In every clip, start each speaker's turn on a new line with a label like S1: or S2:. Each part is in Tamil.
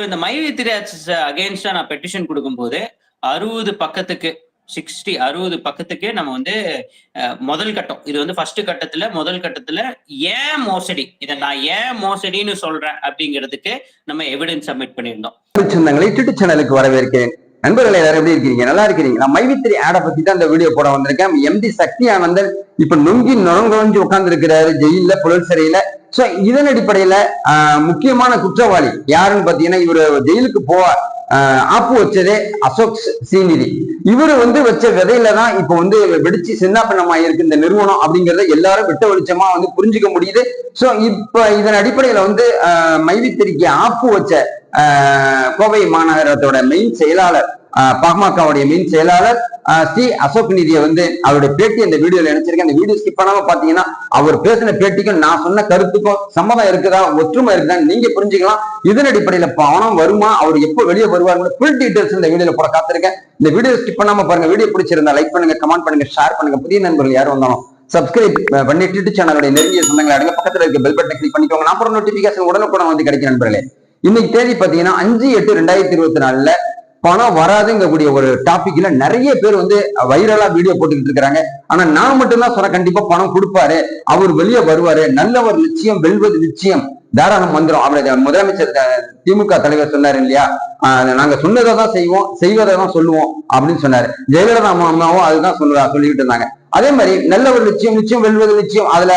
S1: இந்த மைவி த்ரீ அகேன்ஸ்டா நான் பெட்டிஷன் கொடுக்கும்போது 60 பக்கத்துக்கு 60 பக்கத்துக்கு நம்ம வந்து முதல் கட்டம் இது வந்து ஃபர்ஸ்ட் கட்டத்துல முதல் கட்டத்துல ஏன் மோசடி இதை நான் ஏன் மோசடின்னு சொல்றேன் அப்படிங்கிறதுக்கு நம்ம எவிடன்ஸ் சப்மிட் பண்ணியிருந்தோம்.
S2: சொந்தங்களை யூடியூப் சேனலுக்கு வரவேற்கிறேன். நண்பர்கள் எல்லாரும் எப்படி இருக்கீங்க? நல்லா இருக்கிறீங்க? நான் மைவி த்ரீ ஆடை பத்தி தான் இந்த வீடியோ போட வந்திருக்கேன். எம்டி சக்தி ஆனந்தன் இப்ப நொறுங்கொழிஞ்சு உட்கார்ந்து இருக்கிறாரு ஜெயில, புழல் சிறையில. சோ இதன் அடிப்படையில முக்கியமான குற்றவாளி யாருன்னு பாத்தீங்கன்னா, இவரு ஜெயிலுக்கு ஆப்பு வச்சதே அசோக் சீனிதி. இவரு வந்து வச்ச விதையில தான் இப்ப வந்து வெடிச்சு சின்னாபின்னமா இருக்கு இந்த நிறுவனம் அப்படிங்கறத எல்லாரும் வெட்ட வெளிச்சமா வந்து புரிஞ்சுக்க முடியுது. சோ இப்ப இதன் அடிப்படையில வந்து மைவி த்ரீக்கு ஆப்பு வச்ச கோவை மாநகரத்தோட மெயின் செயலாளர், பாமகவுடைய மெயின் செயலாளர் ஸ்ரீ அசோக் நிதியை வந்து அவருடைய பேட்டி அந்த வீடியோல நினைச்சிருக்கேன். அந்த வீடியோ ஸ்கிப் பண்ணாம பாத்தீங்கன்னா அவர் பேசின பேட்டிக்கும் நான் சொன்ன கருத்துக்கும் சம்மதம் இருக்குதா, ஒற்றுமை இருக்குதா நீங்க புரிஞ்சுக்கலாம். இதன் அடிப்படையில பணம் வருமா, அவர் எப்போ வெளியே வருவாருன்னு ஃபுல் டீடைல்ஸ் இந்த வீடியோல போட காத்திருக்கேன். இந்த வீடியோ ஸ்கிப் பண்ணாம பாருங்க. வீடியோ பிடிச்சிருந்தா லைக் பண்ணுங்க, கமெண்ட் பண்ணுங்க, ஷேர் பண்ணுங்க. புதிய நண்பர்கள் யாரும் வந்தாலும் சப்ஸ்கிரைப் பண்ணி யூடியூப் சேனலுடைய நெருங்கிய சொந்தங்களை அடுங்க பக்கத்துல இருக்க பெல் பட்டனை கிளிக் பண்ணிக்கோங்க. நான் நோட்டிபிகேஷன் உடனுக்குடன் வந்து கிடைக்கும். நண்பர்களே, இன்னைக்கு தேதி பாத்தீங்கன்னா 5/8/2024 பணம் வராதுங்கக்கூடிய ஒரு டாபிக்ல நிறைய பேர் வந்து வைரலா வீடியோ போட்டுக்கிட்டு இருக்காங்க. ஆனா நான் மட்டும்தான் சொல்றேன், கண்டிப்பா பணம் கொடுப்பாரு, அவர் வெளியே வருவாரு, நல்லவர் நிச்சயம், வெல்வது நிச்சயம், தாராளம் வந்துடும். அவருடைய முதலமைச்சர் திமுக தலைவர் சொன்னாரு இல்லையா, நாங்க சொன்னதை தான் செய்வோம், செய்வதை தான் சொல்லுவோம் அப்படின்னு சொன்னாரு. ஜெயலலிதா அம்மாவும் அதுதான் சொல்லிக்கிட்டு இருந்தாங்க. அதே மாதிரி நல்லவர் நிச்சயம், நிச்சயம் வெல்வது நிச்சயம், அதுல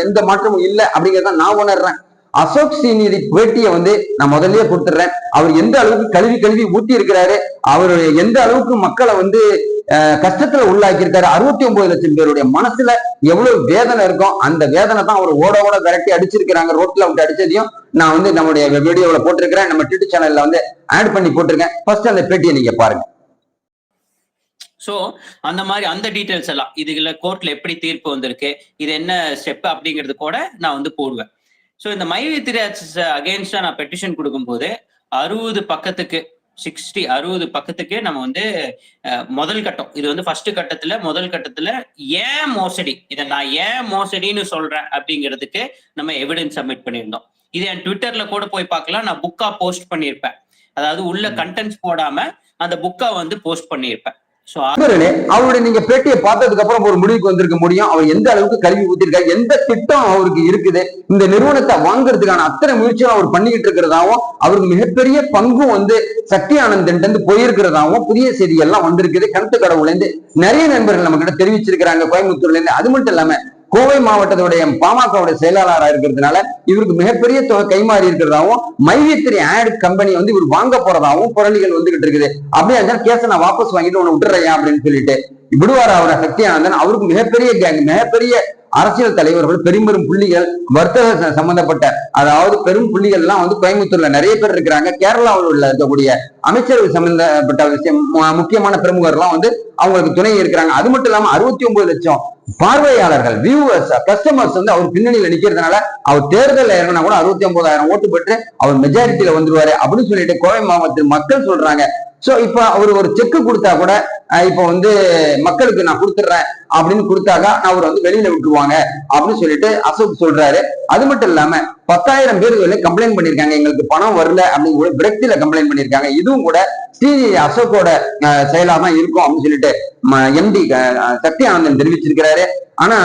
S2: எந்த மாற்றமும் இல்லை அப்படிங்கிறத நான் உணர்றேன். அசோக் சீனிதி பேட்டியை வந்து நான் முதல்லயே கொடுத்துடுறேன். அவர் எந்த அளவுக்கு கல்வி ஊட்டி இருக்கிறாரு, அவருடைய எந்த அளவுக்கு மக்களை வந்து கஷ்டத்துல உள்ளாக்கி இருக்காரு, 69 லட்சம் பேருடைய மனசுல எவ்வளவு வேதனை இருக்கும். அந்த வேதனை தான் அவர் ஓட விரட்டி அடிச்சிருக்கிறாங்க. ரோட்ல விட்டு அடிச்சதையும் நான் வந்து நம்முடைய வீடியோல போட்டிருக்கிறேன், நம்ம ட்விட்டர் சேனல்ல வந்து ஆட் பண்ணி போட்டிருக்கேன். ஃபர்ஸ்ட் அந்த பேட்டியை நீங்க பாருங்க.
S1: சோ அந்த மாதிரி அந்த டீடைல்ஸ் எல்லாம் இதுல கோர்ட்ல எப்படி தீர்ப்பு வந்திருக்கு, இது என்ன ஸ்டெப் அப்படிங்கிறது கூட நான் வந்து போடுவேன். ஸோ இந்த மைவி த்ரீ அகேன்ஸ்டா நான் பெட்டிஷன் கொடுக்கும்போது 60 பக்கத்துக்கு நம்ம வந்து முதல் கட்டம் இது வந்து ஃபர்ஸ்ட் கட்டத்துல முதல் கட்டத்துல ஏன் மோசடி இதை நான் ஏன் மோசடின்னு சொல்றேன் அப்படிங்கிறதுக்கு நம்ம எவிடன்ஸ் சப்மிட் பண்ணியிருந்தோம். இது என் ட்விட்டர்ல கூட போய் பார்க்கலாம். நான் புக்கா போஸ்ட் பண்ணியிருப்பேன், அதாவது உள்ள கண்டென்ட்ஸ் போடாம அந்த புக்கா வந்து போஸ்ட் பண்ணியிருப்பேன்.
S2: அவருடைய நீங்க பேட்டியை பார்த்ததுக்கு அப்புறம் ஒரு முடிவுக்கு வந்திருக்க முடியும். அவர் எந்த அளவுக்கு கல்வி ஊத்திருக்காரு, எந்த திட்டம் அவருக்கு இருக்குது, இந்த நிறுவனத்தை வாங்குறதுக்கான அத்தனை முயற்சியும் அவர் பண்ணிக்கிட்டு இருக்கிறதாவும், அவருக்கு மிகப்பெரிய பங்கும் வந்து சக்தி ஆனந்தன் போயிருக்கிறதாவும் புதிய செய்திகள்லாம் வந்திருக்குது. கணத்து கடவுள்ல இருந்து நிறைய நண்பர்கள் நம்ம கிட்ட தெரிவிச்சிருக்கிறாங்க, கோயம்புத்தூர்ல இருந்து. அது மட்டும் இல்லாம கோவை மாவட்டத்துடைய பாமகவுடைய செயலாளராக இருக்கிறதுனால இவருக்கு மிகப்பெரிய தொகை கைமாறி இருக்கிறதாவும், மைவி த்ரீ ஆட் கம்பெனி வந்து இவர் வாங்க போறதாவும் புரளிகள் வந்துகிட்டு இருக்குது. அப்படியே கேஸை நான் வாபஸ் வாங்கிட்டு உன்னை விட்டுறேன் அப்படின்னு சொல்லிட்டு விடுவார் அவரை சக்தி ஆனந்தன். அவருக்கு மிகப்பெரிய அரசியல் தலைவர்கள், பெரும் புள்ளிகள், வர்த்தக சம்பந்தப்பட்ட அதாவது பெரும் புள்ளிகள் எல்லாம் வந்து கோயம்புத்தூர்ல நிறைய பேர் இருக்கிறாங்க. கேரளாவில் உள்ள இருக்கக்கூடிய அமைச்சரவை சம்பந்தப்பட்ட விஷயம் முக்கியமான பிரமுகர் எல்லாம் வந்து அவங்களுக்கு துணை இருக்கிறாங்க. அது மட்டும் இல்லாம 69 லட்சம் பார்வையாளர்கள், வியூவர்ஸ், கஸ்டமர்ஸ் வந்து அவர் பின்னணியில நிக்கிறதுனால அவர் தேர்தல் இறங்கினா கூட 69,000 ஓட்டு பெற்று அவர் மெஜாரிட்டியில வந்துருவாரு அப்படின்னு சொல்லிட்டு கோவை மாவட்டத்தில் மக்கள் சொல்றாங்க. சோ இப்ப அவர் ஒரு செக் கொடுத்தா கூட இப்ப வந்து மக்களுக்கு நான் கொடுத்துட்றேன் அப்படின்னு கொடுத்தாக்கா அவர் வந்து வெளியில விட்டுருவாங்க அப்படின்னு சொல்லிட்டு அசோக் சொல்றாரு. அது மட்டும் இல்லாம 10,000 பேர் கம்ப்ளைண்ட் பண்ணிருக்காங்க, எங்களுக்கு பணம் வரல அப்படின்னு கூட விரக்தியில கம்ப்ளைண்ட் பண்ணிருக்காங்க. இதுவும் கூட ஸ்ரீ அசோக்கோட செயலா தான் இருக்கும் அப்படின்னு சொல்லிட்டு எம்டி சக்தி ஆனந்தன் தெரிவிச்சிருக்கிறாரு. ஆனா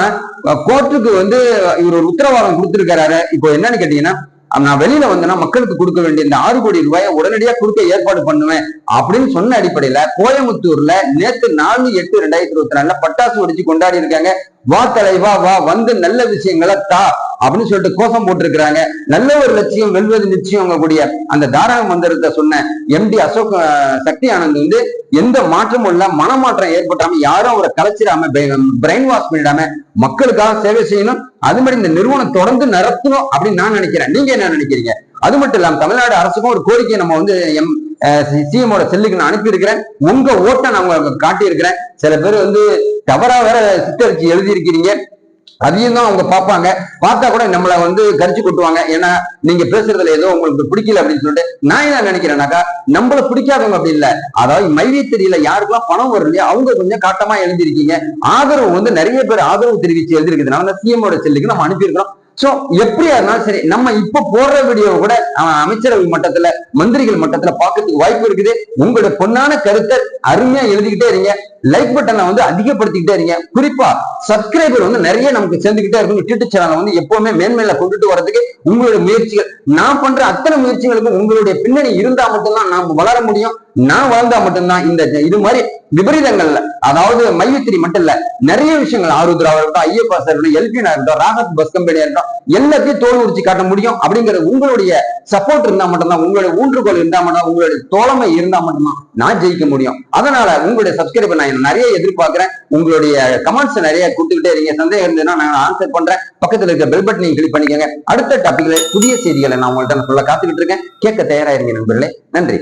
S2: கோர்ட்டுக்கு வந்து இவர் ஒரு உத்தரவாதம் கொடுத்திருக்கிறாரு. இப்போ என்னன்னு கேட்டீங்கன்னா, நான் வெளியில வந்தேன்னா மக்களுக்கு கொடுக்க வேண்டிய இந்த 6 கோடி ரூபாயை உடனடியா கொடுக்க ஏற்பாடு பண்ணுவேன் அப்படின்னு சொன்ன அடிப்படையில கோயம்புத்தூர்ல நேற்று 4/8/2024 பட்டாசு வெடிச்சு கொண்டாடி இருக்காங்க. வா தலைவா வா, வந்து நல்ல விஷயங்களை தா அப்படின்னு சொல்லிட்டு கோஷம் போட்டிருக்கிறாங்க. நல்ல ஒரு லட்சியம், வெல்வது நிச்சயம் கூடிய அந்த தாரக மந்திரத்தை சொன்ன எம்டி அசோக் சக்தி ஆனந்த் வந்து எந்த மாற்றமும் இல்ல, மனமாற்றம் ஏற்பட்டாம, யாரும் அவரை கலைச்சிடாம, பிரெயின் வாஷ் பண்ணிடாம மக்களுக்காக சேவை செய்யணும். அது மாதிரி இந்த நிறுவனம் தொடர்ந்து நடத்தணும் அப்படின்னு நான் நினைக்கிறேன். நீங்க என்ன நினைக்கிறீங்க? அது மட்டும் இல்லாம தமிழ்நாடு அரசுக்கும் ஒரு கோரிக்கையை நம்ம வந்து சிஎமோட செல்லுக்கு நான் அனுப்பி இருக்கிறேன். உங்க ஓட்டை நான் காட்டி இருக்கிறேன். சில பேர் வந்து தவறா வேற சித்தரிச்சு எழுதி இருக்கிறீங்க, அதையும் தான் அவங்க பார்ப்பாங்க. பார்த்தா கூட நம்மளை வந்து கரிச்சு கொட்டுவாங்க. ஏன்னா நீங்க பேசுறதுல ஏதோ உங்களுக்கு பிடிக்கல அப்படின்னு சொல்லிட்டு நான் என்ன நினைக்கிறேன்னாக்கா, நம்மள பிடிக்காதவங்க அப்படி இல்லை, அதாவது மைவி த்ரீல யாருக்கெல்லாம் பணம் வரும் இல்லையா அவங்க கொஞ்சம் காட்டமா எழுதிருக்கீங்க. ஆதரவு வந்து நிறைய பேர் ஆதரவு தெரிவிச்சு எழுதிருக்குதுனால சிஎமோட செல்லுக்கு நம்ம அனுப்பியிருக்கிறோம். சோ எப்படியா இருந்தாலும் சரி, நம்ம இப்ப போடுற வீடியோ கூட அமைச்சரவை மட்டத்துல, மந்திரிகள் மட்டத்துல பாக்கிறதுக்கு வாய்ப்பு இருக்குது. உங்களுடைய பொன்னான கருத்தை அருமையா எழுதிக்கிட்டே இருங்க. லைக் பட்டனை வந்து அதிகப்படுத்திக்கிட்டே இருங்க. குறிப்பா சப்ஸ்கிரைபர் வந்து நிறைய நமக்கு சேர்ந்துகிட்டே இருக்கும். யூடியூப் சேனலை வந்து எப்பவுமே மேன்மையில கொண்டுட்டு வரதுக்கு உங்களுடைய முயற்சிகள், நான் பண்ற அத்தனை முயற்சிகளுக்கும் உங்களுடைய பின்னணி இருந்தா மட்டும்தான் நாம் வளர முடியும். நான் வளர்ந்தா மட்டும்தான் இந்த இது மாதிரி விபரீதங்கள்ல, அதாவது மையத்திரி மட்டும் இல்ல, நிறைய விஷயங்கள் ஆருத்ரா இருக்கட்டும், ஐயப்பா சார் இருக்கட்டும், எல்பினா இருக்கட்டும், ராகத் பஸ் கம்பெனியா இருக்கட்டும், எல்லாத்தையும் தோல் உரிச்சு காட்ட முடியும். அப்படிங்கிறது உங்களுடைய சப்போர்ட் இருந்தா மட்டும்தான், உங்களுடைய ஊன்றுகோல் இருந்தா மட்டும், உங்களுடைய தோழமை இருந்தா மட்டும்தான் நான் ஜெயிக்க முடியும். அதனால உங்களுடைய சப்ஸ்கிரைபர் நான் நிறைய எதிர்பார்க்கிறேன். உங்களுடைய கமெண்ட்ஸ் நிறைய கொடுத்துக்கிட்டே இருங்க. சந்தேகம் இருந்ததுன்னா நான் ஆன்சர் பண்றேன். பக்கத்துல இருக்க பெல் பட்டனையும் கிளிக் பண்ணிக்கோங்க. அடுத்த டாபிக்ல புதிய செய்திகளை நான் உங்கள்கிட்ட சொல்ல காத்துக்கிட்டு இருக்கேன். கேட்க தயாராயிருங்க நண்பர்களே. நன்றி.